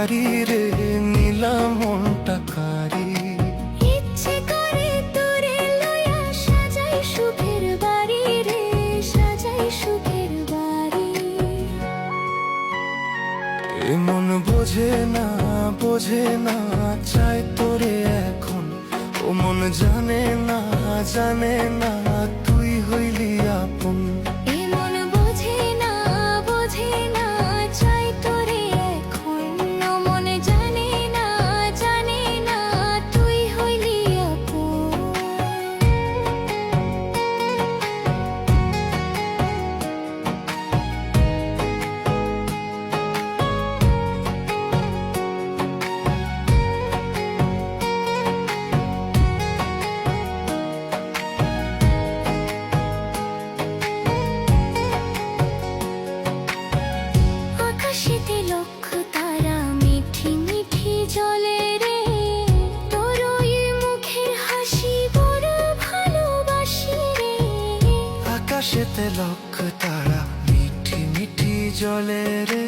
কারি রে নিলাম মনটা কারি। ইচ্ছে করে তোরে লইয়া সাজাই সুখের বাড়ি রে, সাজাই সুখের বাড়ি। এ মন বোঝে না বোঝে না চাই তোরে এখন, ও মন জানে না জানে না তুই হইলি আপন। এ মন বোঝে না বোঝে না চাই তোরে এখন, ও মন জানে না জানে না তুই হইলি আপন। আকাশেতে লক্ষ তারা মিঠি মিঠি জলে রে, তোর ওই মুখের হাসি বড় ভালোবাসি রে। আকাশেতে লক্ষ তারা মিঠি মিঠি জলে রে,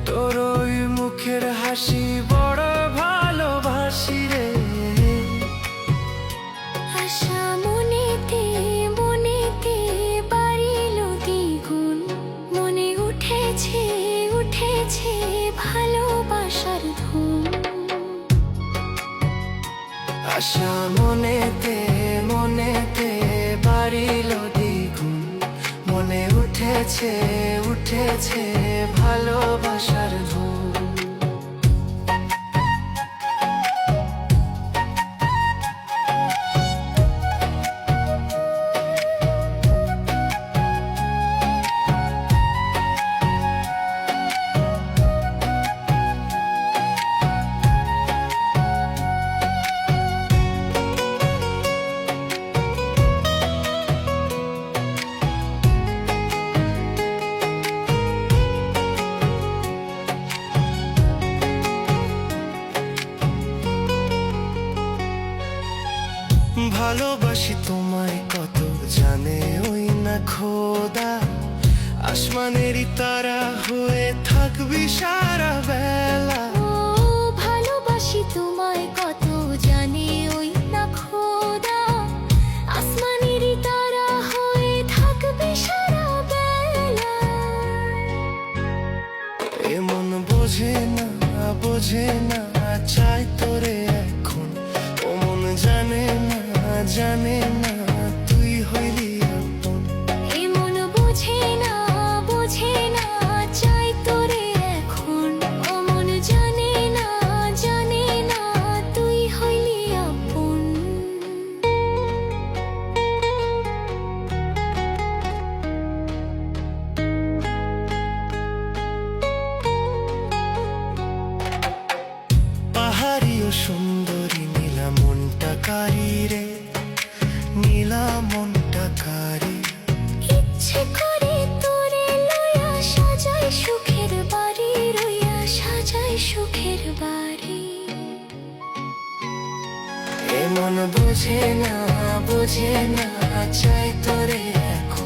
তোর ওই মুখের হাসি বড় ভালোবাসি রে। আশা মনেতে মনেতে বাড়িল দ্বিগুণ, মনে উঠেছে উঠেছে ভালোবাসার ধুম। আশা মনেতে মনেতে বাড়িল দ্বিগুণ, মনে উঠেছে উঠেছে ভালোবাসার ধুম। ভালোবাসি তোমায় কত জানে ওই না খোদা, আসমানেরই তারা হয়ে থাকবি সারা বেলা। ও ভালোবাসি তোমায় কত জানে ওই না খোদা, আসমানেরই তারা হয়ে থাকবে সারা বেলা। এমন বোঝে না বোঝে না চাই তোরে এখন, ও মন জানে না জানে না তুই হইলি আপন। এ মন বোঝে না বোঝে না চাই তোরে এখন, ও মন জানে না জানে না তুই হইলি আপন। পাহাড়ি ও সুন্দরী নীলা মনটা কারি রে, নীলা মনটা কারি। ইচ্ছে করে তোরে লইয়া সাজাই সুখের বাড়ি রইয়া, সাজাই সুখের বাড়ি। এ মন বোঝে না বোঝে না চাই তোরে এখন,